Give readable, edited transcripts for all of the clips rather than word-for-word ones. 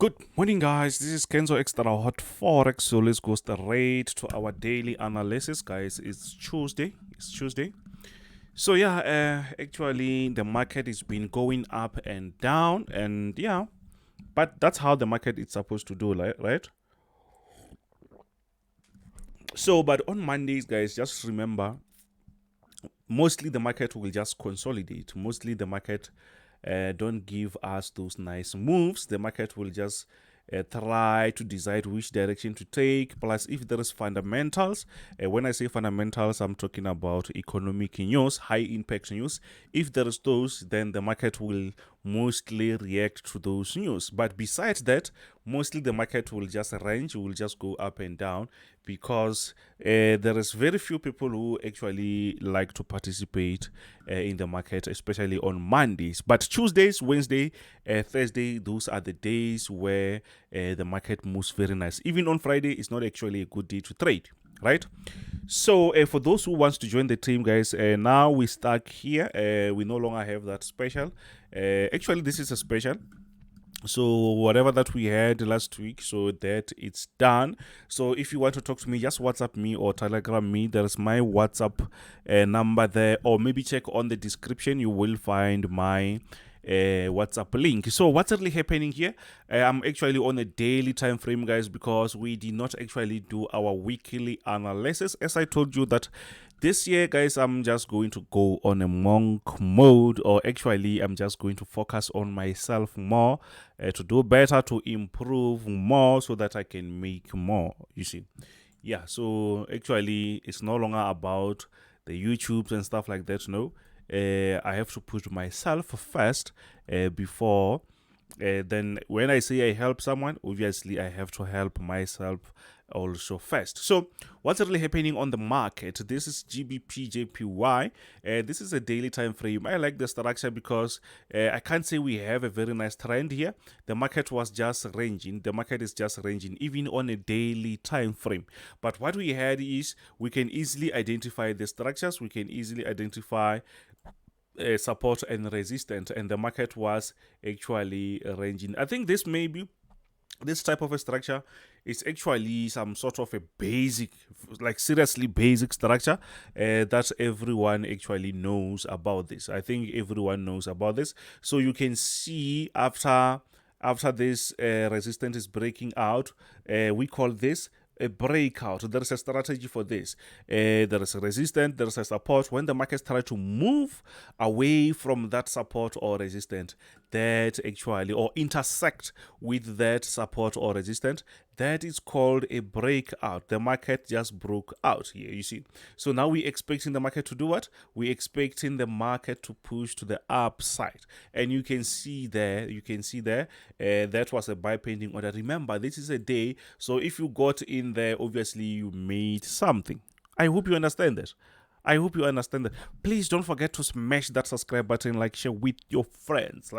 Good morning, guys. This is Kenzo Xtrahot Forex. So let's go straight to our daily analysis, guys. It's Tuesday. So yeah, actually the market has been going up and down, and yeah, but that's how the market is supposed to do, right? So, but on Mondays, guys, just remember, mostly the market will just consolidate. Mostly the market don't give us those nice moves. The market will just try to decide which direction to take. Plus, if there is fundamentals, when I say fundamentals, I'm talking about economic news, high impact news. If there is those, then the market will mostly react to those news. But besides that, mostly the market will just range, will just go up and down, because there is very few people who actually like to participate in the market, especially on Mondays. But Tuesdays, Wednesday, Thursday, those are the days where the market moves very nice. Even on Friday, it's not actually a good day to trade, right? So for those who wants to join the team, guys, now we stuck here. We no longer have that special. Actually, this is a special. So whatever that we had last week, so that it's done. So if you want to talk to me, just WhatsApp me or Telegram me. There's my WhatsApp number there, or maybe check on the description. You will find my WhatsApp link. So what's really happening here? I'm actually on a daily time frame, guys, because we did not actually do our weekly analysis. As I told you that this year, guys, I'm just going to go on a monk mode, or actually I'm just going to focus on myself more, to do better, to improve more, so that I can make more, you see. Yeah, so actually it's no longer about the YouTubes and stuff like that. No, I have to put myself first before then when I say I help someone, obviously I have to help myself also first. So what's really happening on the market? This is GBPUSD. This is a daily time frame. I like the structure because I can't say we have a very nice trend here. The market was just ranging. The market is just ranging even on a daily time frame. But what we had is we can easily identify the structures. We can easily identify support and resistance, and the market was actually ranging. I think this type of a structure is actually some sort of a basic, like seriously basic structure that everyone actually knows about this. I think everyone knows about this. So you can see after this resistance is breaking out, we call this a breakout. There is a strategy for this. There is a resistance, there is a support. When the markets try to move away from that support or resistance, that actually, or intersect with that support or resistance, that is called a breakout. The market just broke out here, you see. So now we're expecting the market to do what? We're expecting the market to push to the upside. And you can see there, that was a buy pending order. Remember, this is a day, so if you got in there, obviously you made something. I hope you understand that. Please don't forget to smash that subscribe button, share with your friends.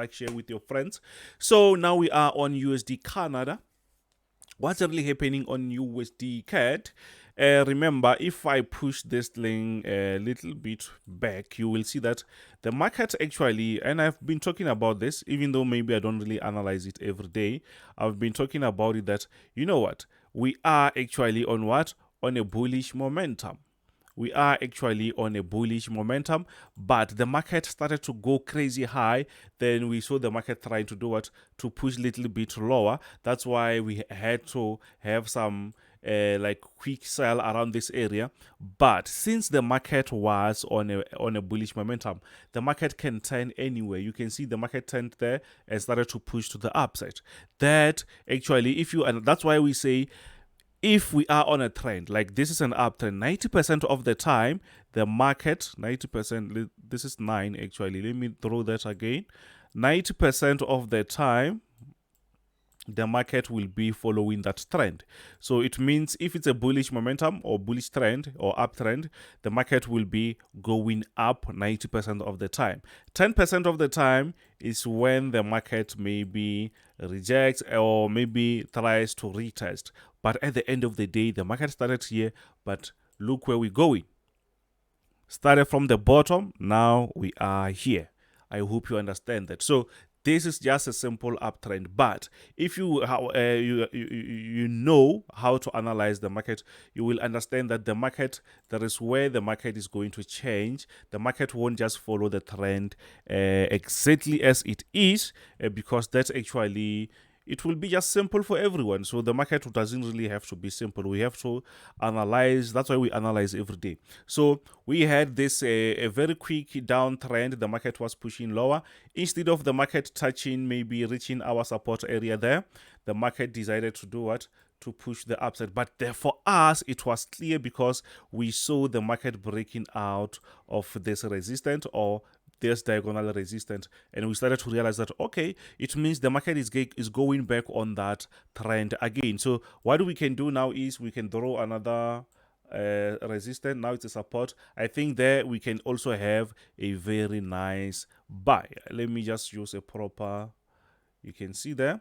So now we are on USD Canada. What's really happening on USD CAD? Remember, if I push this thing a little bit back, you will see that the market actually, and I've been talking about this, even though maybe I don't really analyze it every day, I've been talking about it that, you know what, we are actually on what? On a bullish momentum. We are actually on a bullish momentum, but the market started to go crazy high. Then we saw the market trying to do what? To push a little bit lower. That's why we had to have some quick sell around this area. But since the market was on a bullish momentum, the market can turn anywhere. You can see the market turned there and started to push to the upside. That actually, and that's why we say, if we are on a trend, like this is an uptrend, 90% of the time, the market, 90%, this is 9 actually, let me throw that again, 90% of the time, the market will be following that trend. So it means if it's a bullish momentum or bullish trend or uptrend, the market will be going up 90% of the time. 10% of the time is when the market maybe rejects or maybe tries to retest. But at the end of the day, the market started here, but look where we're going. Started from the bottom, now we are here. I hope you understand that. So This is just a simple uptrend. But if you know how to analyze the market, you will understand that the market, there is where the market is going to change. The market won't just follow the trend exactly as it is, because that's actually, it will be just simple for everyone. So the market doesn't really have to be simple. We have to analyze. That's why we analyze every day. So we had this a very quick downtrend. The market was pushing lower. Instead of the market touching, maybe reaching our support area there, the market decided to do what? To push the upside. But there, for us, it was clear because we saw the market breaking out of this resistance, or this diagonal resistance, and we started to realize that, okay, it means the market is going back on that trend again. So what we can do now is we can draw another resistance. Now it's a support. I think there we can also have a very nice buy. Let me just use a proper, you can see there.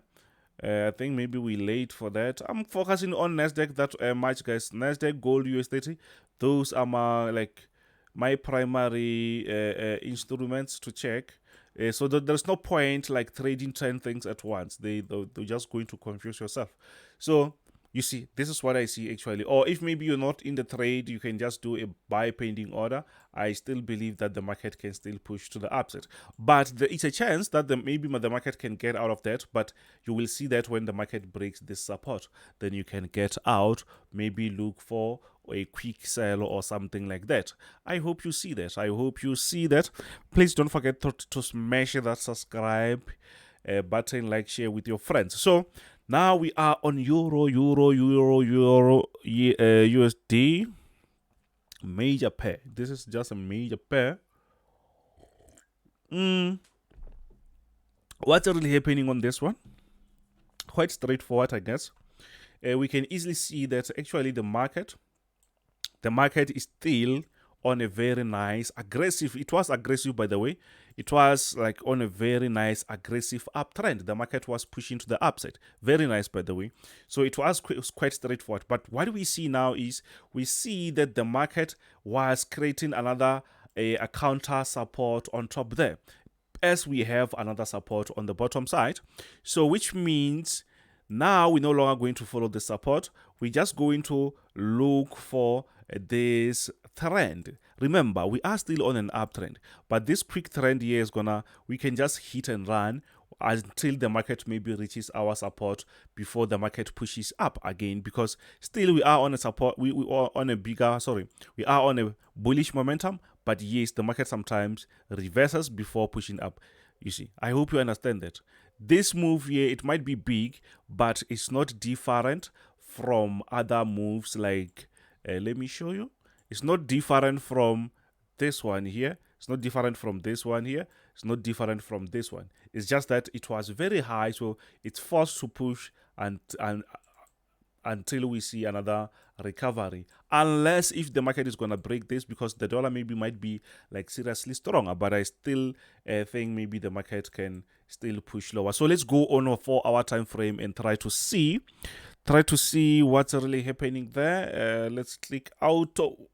I think maybe we late for that. I'm focusing on NASDAQ that much, guys. NASDAQ, gold, US30. Those are my primary instruments to check. So that there's no point like trading 10 things at once. They're just going to confuse yourself. So you see, this is what I see actually. Or if maybe you're not in the trade, you can just do a buy pending order. I still believe that the market can still push to the upside. But there is a chance that maybe the market can get out of that. But you will see that when the market breaks this support, then you can get out, maybe look for a quick sell or something like that. I hope you see that. I hope you see that. Please don't forget to smash that subscribe button, like, share with your friends. So now we are on USD major pair. This is just a major pair. What's really happening on this one? Quite straightforward, I guess. We can easily see that actually the market is still on a very nice aggressive, it was aggressive, by the way, it was like on a very nice aggressive uptrend. The market was pushing to the upside, very nice, by the way. So it was quite straightforward. But what we see now is we see that the market was creating another a counter support on top there, as we have another support on the bottom side. So which means now we're no longer going to follow the support. We're just going to look for this trend. Remember, we are still on an uptrend, but this quick trend here is we can just hit and run until the market maybe reaches our support before the market pushes up again, because still we are on a support, we are on a bullish momentum. But yes, the market sometimes reverses before pushing up. You see, I hope you understand that. This move here, it might be big, but it's not different from other moves like, let me show you. It's not different from this one here. It's not different from this one here. It's not different from this one. It's just that it was very high, so it's forced to push and until we see another recovery, unless if the market is going to break this, because the dollar maybe might be like seriously stronger. But I still think maybe the market can still push lower. So let's go on a 4-hour time frame and try to see what's really happening there. Let's click auto.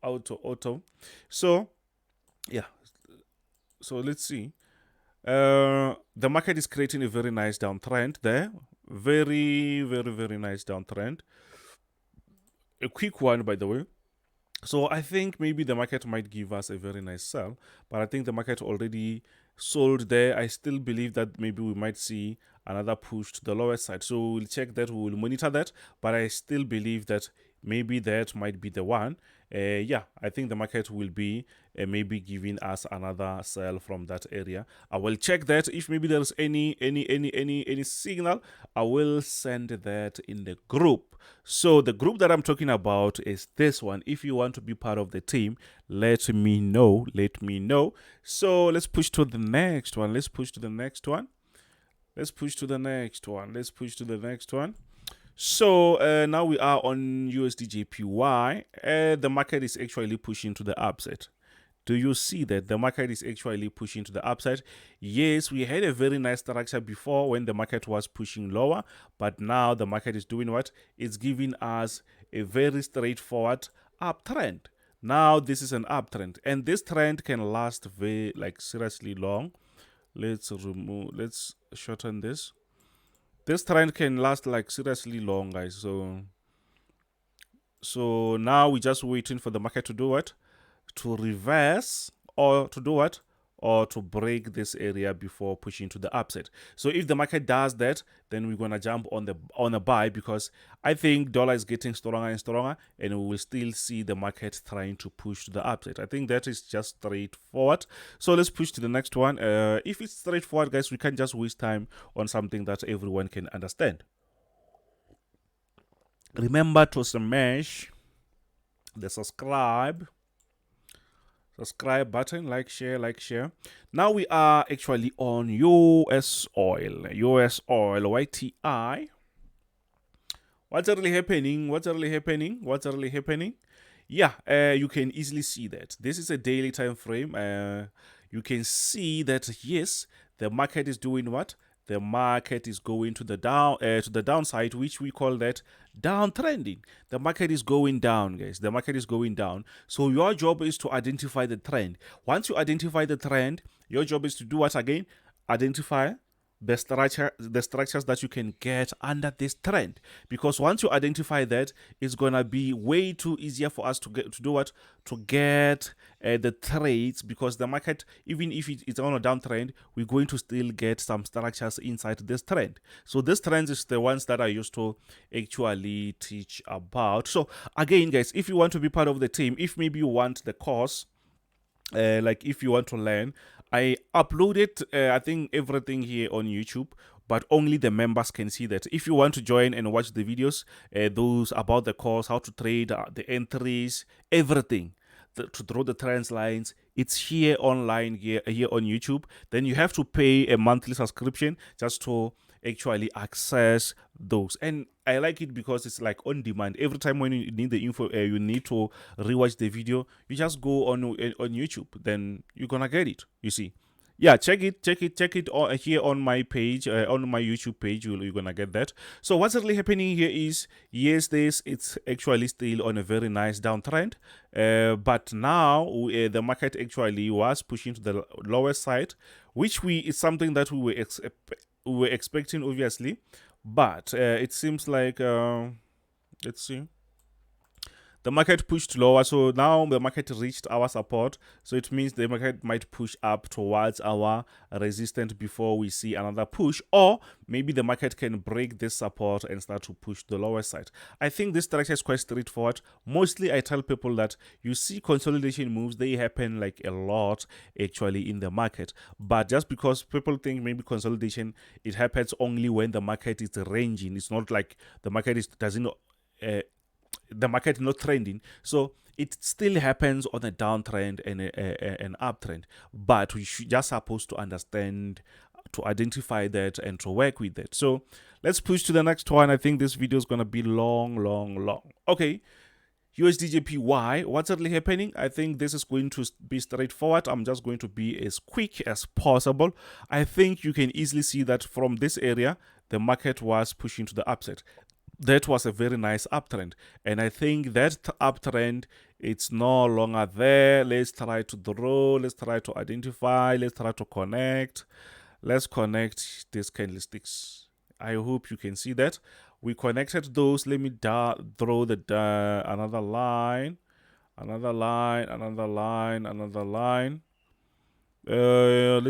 So yeah, so let's see. The market is creating a very nice downtrend there. Very, very, very nice downtrend. A quick one, by the way. So I think maybe the market might give us a very nice sell, but I think the market already sold there. I still believe that maybe we might see another push to the lower side. So we'll check that, we will monitor that, but I still believe that maybe that might be the one. Yeah, I think the market will be maybe giving us another sell from that area. I will check that. If maybe there's any signal, I will send that in the group. So the group that I'm talking about is this one. If you want to be part of the team, let me know. So let's push to the next one. So now we are on USDJPY. The market is actually pushing to the upside. Do you see that? The market is actually pushing to the upside. Yes, we had a very nice structure before when the market was pushing lower, but now the market is doing what? It's giving us a very straightforward uptrend. Now this is an uptrend, and this trend can last very seriously long. let's shorten this. This trend can last like seriously long, guys. So now we're just waiting for the market to do what? To reverse, or to do what? Or to break this area before pushing to the upside. So if the market does that, then we're gonna jump on a buy, because I think dollar is getting stronger and stronger, and we will still see the market trying to push to the upside. I think that is just straightforward. So let's push to the next one. If it's straightforward, guys, we can't just waste time on something that everyone can understand. Remember to smash the subscribe button, like, share. Now we are actually on USOIL YTI. What's really happening? Yeah, you can easily see that this is a daily time frame. You can see that, yes, the market is doing what? The market is going to the downside, which we call that downtrending. The market is going down, guys. The market is going down. So your job is to identify the trend. Once you identify the trend, your job is to do what again? Identify the structures that you can get under this trend, because once you identify that, it's gonna be way too easier for us to get the trades, because the market, even if it's on a downtrend, we're going to still get some structures inside this trend. So this trend is the ones that I used to actually teach about. So again, guys, if you want to be part of the team, if maybe you want the course, like if you want to learn, I uploaded I think everything here on YouTube, but only the members can see that. If you want to join and watch the videos, those about the course, how to trade, the entries, everything, to draw the trends lines, it's here online, here on YouTube. Then you have to pay a monthly subscription just to actually access those. And I like it because it's like on demand. Every time when you need the info, you need to rewatch the video, you just go on YouTube, then you're gonna get it, you see. Yeah, check it here on my page, on my YouTube page. You're gonna get that. So what's really happening here is, yes, it's actually still on a very nice downtrend, but now the market actually was pushing to the lower side, which is something that we were expecting, obviously. But it seems like let's see, the market pushed lower, so now the market reached our support. So it means the market might push up towards our resistance before we see another push, or maybe the market can break this support and start to push the lower side. I think this structure is quite straightforward. Mostly I tell people that you see consolidation moves, they happen like a lot actually in the market, but just because people think maybe consolidation, it happens only when the market is ranging. It's not like the market the market not trending. So it still happens on a downtrend and an uptrend, but we should just supposed to understand, to identify that, and to work with that. So let's push to the next one. I think this video is gonna be long. Okay, USDJPY, what's really happening? I think this is going to be straightforward. I'm just going to be as quick as possible. I think you can easily see that from this area, the market was pushing to the upside. That was a very nice uptrend, and I think that uptrend, it's no longer there. Let's try to draw, let's try to identify, let's try to connect. Let's connect these candlesticks. I hope you can see that we connected those. Let me draw another line. Let's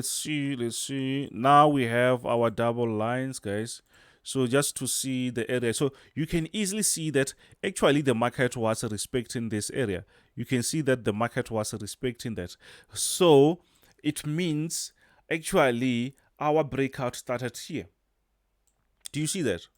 see. Now we have our double lines, guys. So just to see the area, so you can easily see that actually the market was respecting this area. You can see that the market was respecting that. So it means actually our breakout started here. Do you see that?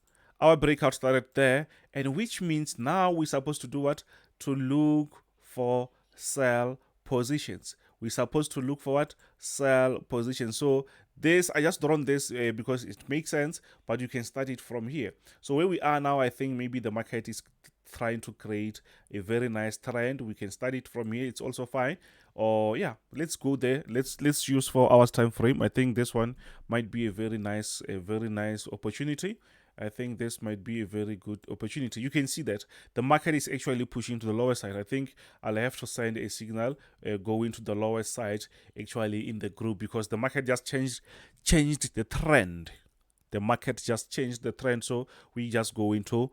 Our breakout started there, and which means now we're supposed to do what? To look for sell positions. We're supposed to look for what? Sell positions. So this, I just drawn this because it makes sense, but you can start it from here. So where we are now, I think maybe the market is trying to create a very nice trend. We can start it from here. It's also fine. Or yeah, let's go there. Let's use 4 hours time frame. I think this one might be a very nice opportunity. I think this might be a very good opportunity. You can see that the market is actually pushing to the lower side. I think I'll have to send a signal going to the lower side actually in the group, because the market just changed the trend. The market just changed the trend, so we just going to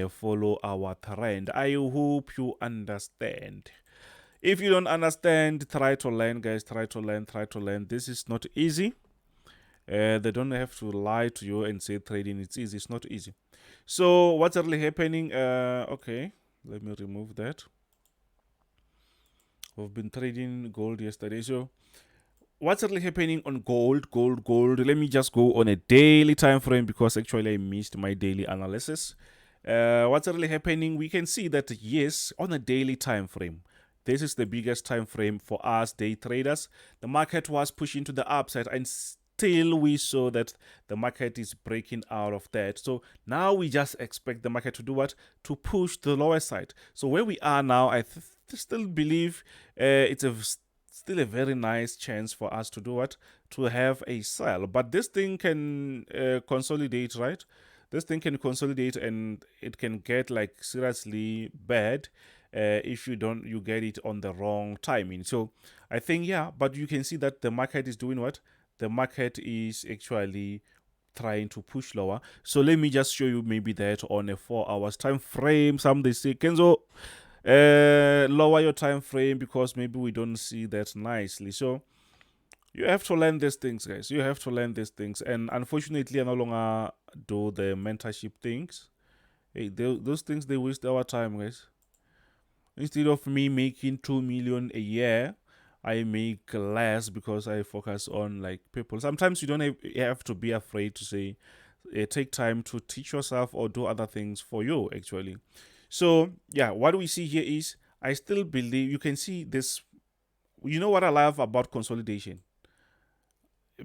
follow our trend. I hope you understand. If you don't understand, try to learn, guys. Try to learn. This is not easy. They don't have to lie to you and say trading it's easy. It's not easy. So what's really happening? Okay, let me remove that. We've been trading gold yesterday. So what's really happening on gold? Let me just go on a daily time frame, because actually I missed my daily analysis. What's really happening? We can see that yes, on a daily time frame, this is the biggest time frame for us day traders. The market was pushing to the upside, and still we saw that the market is breaking out of that. So now we just expect the market to do what? To push the lower side. So where we are now, I still believe it's still a very nice chance for us to do what? To have a sell. But this thing can consolidate, right? This thing can consolidate, and it can get like seriously bad if you get it on the wrong timing. So I think, yeah, but you can see that the market is doing what? The market is actually trying to push lower. So let me just show you maybe that on a 4 hours time frame. Some they say, Kenzo, lower your time frame, because maybe we don't see that nicely. So you have to learn these things, guys. You have to learn these things. And unfortunately, I no longer do the mentorship things. Hey, those things, they waste our time, guys. Instead of me making 2 million a year, I make less because I focus on like people. Sometimes you don't have to be afraid to say, take time to teach yourself or do other things for you actually. So yeah, what we see here is, I still believe you can see this. You know what I love about consolidation?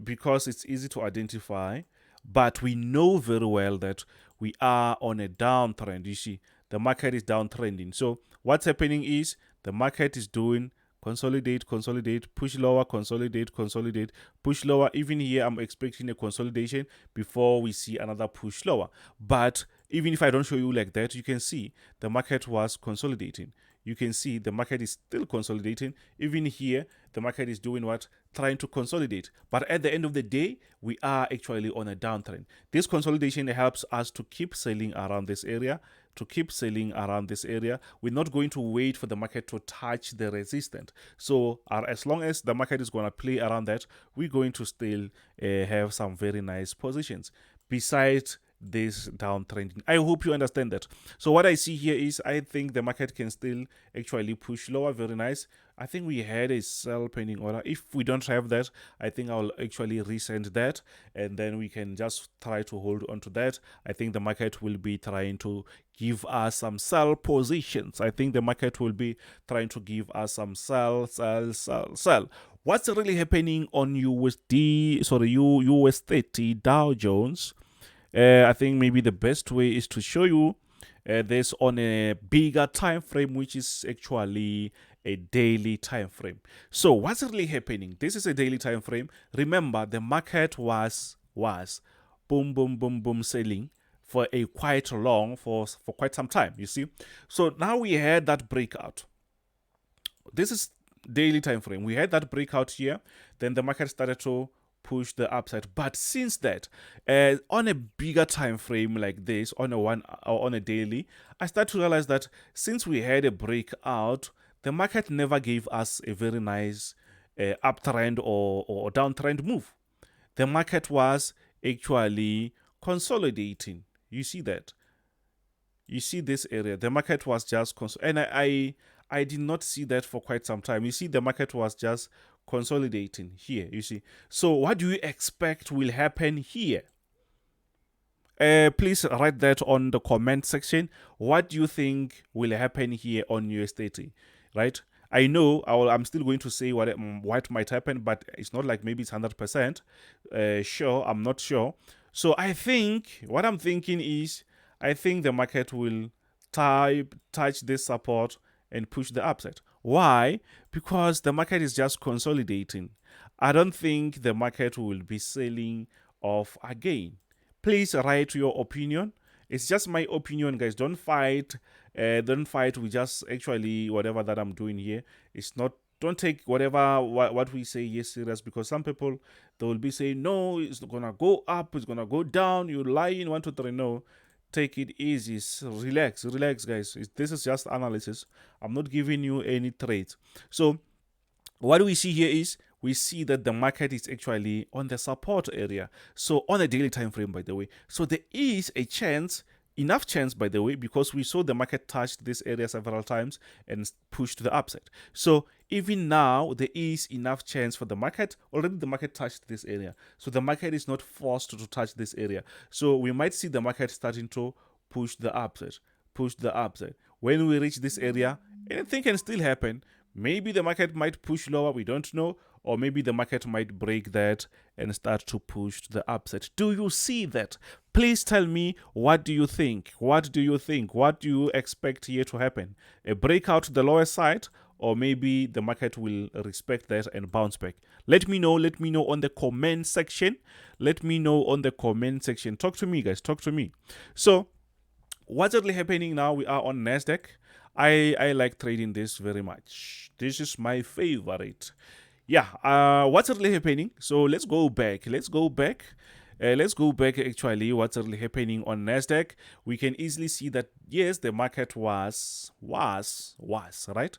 Because it's easy to identify, but we know very well that we are on a downtrend. You see, the market is downtrending. So what's happening is the market is doing consolidate, push lower, consolidate, push lower. Even here, I'm expecting a consolidation before we see another push lower. But even if I don't show you like that, you can see the market was consolidating. You can see the market is still consolidating. Even here, the market is doing what? Trying to consolidate. But at the end of the day, we are actually on a downtrend. This consolidation helps us to keep selling around this area, We're not going to wait for the market to touch the resistance. So as long as the market is going to play around that, we're going to still have some very nice positions. Besides this downtrending, I hope you understand that. So what I see here is, I think the market can still actually push lower. Very nice. I think we had a sell pending order. If we don't have that, I think I'll actually resend that, and then we can just try to hold on to that. I think the market will be trying to give us some sell positions. I think the market will be trying to give us some sell. What's really happening on US30 Dow Jones? I think maybe the best way is to show you this on a bigger time frame, which is actually a daily time frame. So what's really happening? This is a daily time frame. Remember, the market was boom selling for a quite long for quite some time, you see. So now we had that breakout. This is daily time frame. We had that breakout here, then the market started to push the upside. But since that, on a bigger time frame like this, on a daily, I start to realize that since we had a breakout, the market never gave us a very nice uptrend or downtrend move. The market was actually consolidating. You see that? You see this area? The market was just and I did not see that for quite some time. You see, the market was just consolidating here, you see. So what do you expect will happen here? Please write that on the comment section. What do you think will happen here on US30, right? I know I'm still going to say what might happen, but it's not like maybe it's 100% sure. I'm not sure. So I think what I'm thinking is, I think the market will touch this support and push the upside. Why? Because the market is just consolidating. I don't think the market will be selling off again. Please write your opinion. It's just my opinion, guys. Don't fight. Don't fight. We just actually whatever that I'm doing here. It's not. Don't take whatever what we say here serious, because some people, they will be saying no, it's gonna go up, it's gonna go down. You're lying. 1, 2, 3. No, take it easy. Relax, relax, guys. This is just analysis. I'm not giving you any trades. So what we see here is we see that the market is actually on the support area. So on a daily time frame, by the way. So there is a chance, enough chance, by the way, because we saw the market touched this area several times and pushed to the upside. So even now, there is enough chance for the market. Already the market touched this area. So the market is not forced to touch this area. So we might see the market starting to push the upside, push the upside. When we reach this area, anything can still happen. Maybe the market might push lower, we don't know, or maybe the market might break that and start to push to the upside. Do you see that? Please tell me, what do you think? What do you think? What do you expect here to happen? A breakout to the lower side, or maybe the market will respect that and bounce back? Let me know on the comment section. Let me know on the comment section. Talk to me, guys, talk to me. So what's really happening now? We are on NASDAQ. I like trading this very much. This is my favorite. Yeah, what's really happening? So let's go back. Let's go back actually. What's really happening on NASDAQ? We can easily see that, yes, the market was right?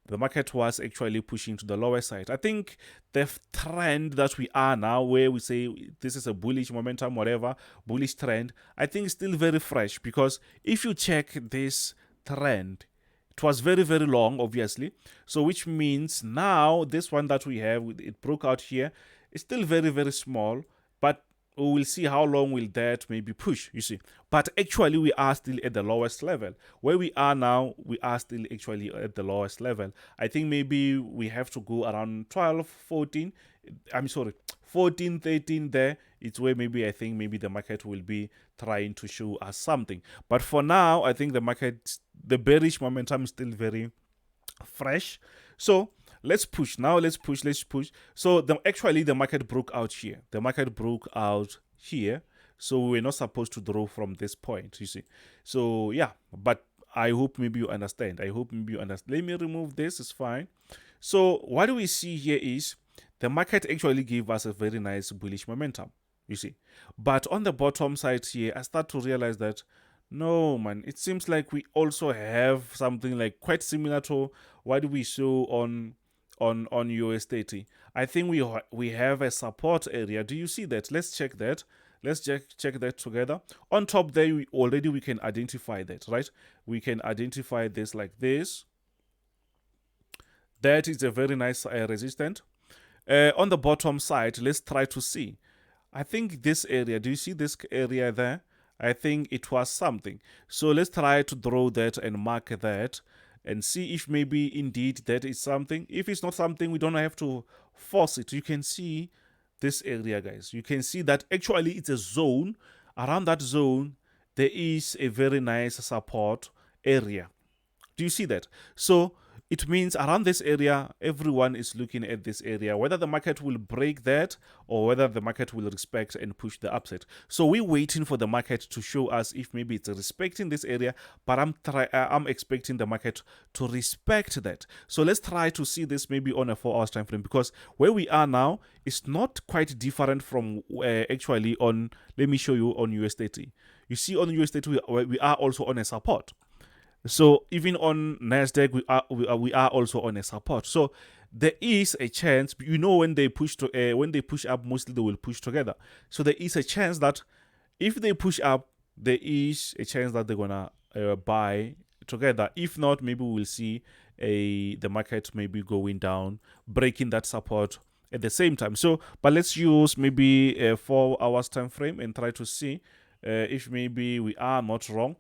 The market was actually pushing to the lower side. I think the trend that we are now, where we say this is a bullish momentum, whatever, bullish trend, I think is still very fresh, because if you check this trend, it was very, very long, obviously. So which means now this one that we have, it broke out here, it's still very, very small, but we will see how long will that maybe push, you see. But actually we are still at the lowest level. Where we are now, we are still actually at the lowest level. I think maybe we have to go around 12, 14, 14, 13 there. It's where maybe I think maybe the market will be trying to show us something. But for now, I think the market, the bearish momentum is still very fresh. So let's push now. Let's push. So actually the market broke out here. The market broke out here. So we're not supposed to draw from this point, you see. So yeah, but I hope maybe you understand. Let me remove this. It's fine. So what do we see here is the market actually gave us a very nice bullish momentum, you see. But on the bottom side here, I start to realize that no, man, it seems like we also have something like quite similar to what we saw on US30. I think we have a support area. Do you see that? Let's check that. Let's check that together. On top there, we can identify that, right? We can identify this like this. That is a very nice resistance. On the bottom side, let's try to see. I think this area, do you see this area there? I think it was something. So let's try to draw that and mark that and see if maybe indeed that is something. If it's not something, we don't have to force it. You can see this area, guys. You can see that actually it's a zone. Around that zone, there is a very nice support area. Do you see that? So it means around this area, everyone is looking at this area, whether the market will break that or whether the market will respect and push the upside. So we're waiting for the market to show us if maybe it's respecting this area, but I'm expecting the market to respect that. So let's try to see this maybe on a 4 hours time frame, because where we are now is not quite different from actually on, let me show you on US30. You see on US30, we are also on a support. So even on NASDAQ, we are also on a support. So there is a chance, you know, when they push up, mostly they will push together. So there is a chance that if they push up, there is a chance that they're gonna buy together. If not, maybe we'll see the market maybe going down, breaking that support at the same time. So, but let's use maybe a 4 hours time frame and try to see if maybe we are not wrong.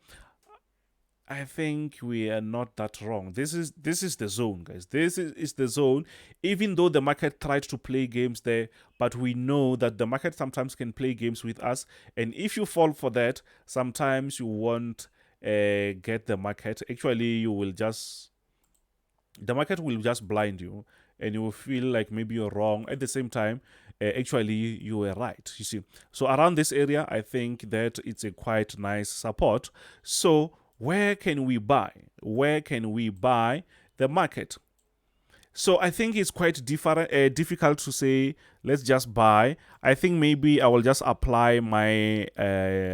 I think we are not that wrong. This is the zone, guys. This is the zone. Even though the market tried to play games there, but we know that the market sometimes can play games with us. And if you fall for that, sometimes you won't get the market. Actually, you will just the market will just blind you, and you will feel like maybe you're wrong. At the same time, actually you were right, you see. So around this area, I think that it's a quite nice support. So where can we buy? Where can we buy the market? So I think it's quite difficult to say let's just buy. I think maybe I will just apply my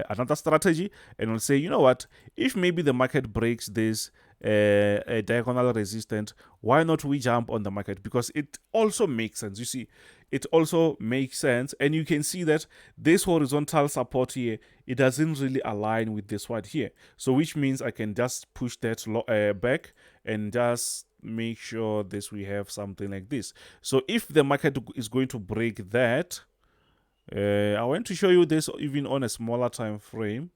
another strategy, and I'll say, you know what, if maybe the market breaks this a diagonal resistance, why not we jump on the market? Because it also makes sense. You see, it also makes sense, and you can see that this horizontal support here, it doesn't really align with this one here. So which means I can just push that back and just make sure this we have something like this. So if the market is going to break that, I want to show you this even on a smaller time frame,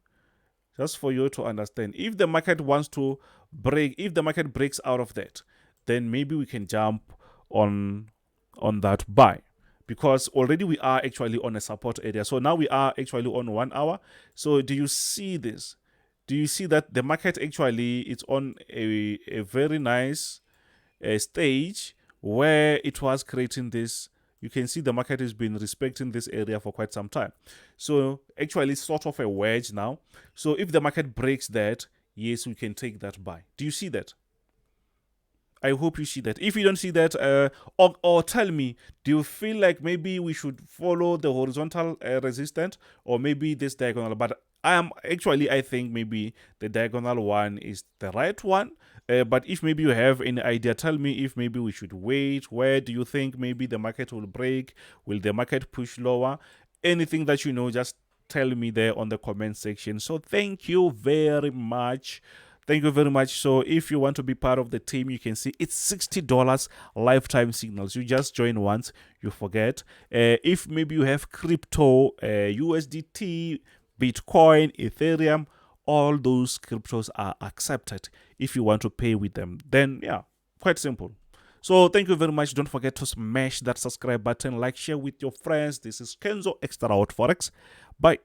just for you to understand. If the market wants to break, if the market breaks out of that, then maybe we can jump on that buy, because already we are actually on a support area. So now we are actually on 1 hour. So do you see this? Do you see that the market actually it's on a very nice stage where it was creating this? You can see the market has been respecting this area for quite some time. So actually it's sort of a wedge now. So if the market breaks that, yes, we can take that buy. Do you see that? I hope you see that. If you don't see that, or tell me, do you feel like maybe we should follow the horizontal resistance, or maybe this diagonal? But I think maybe the diagonal one is the right one. But if maybe you have any idea, tell me if maybe we should wait. Where do you think maybe the market will break? Will the market push lower? Anything that you know, just tell me there on the comment section. So thank you very much. Thank you very much. So if you want to be part of the team, you can see it's $60 lifetime signals. You just join once, you forget. If maybe you have crypto, USDT, Bitcoin, Ethereum, all those cryptos are accepted if you want to pay with them. Then, yeah, quite simple. So thank you very much. Don't forget to smash that subscribe button, like, share with your friends. This is Kenzo Xtrahot Forex. Bye.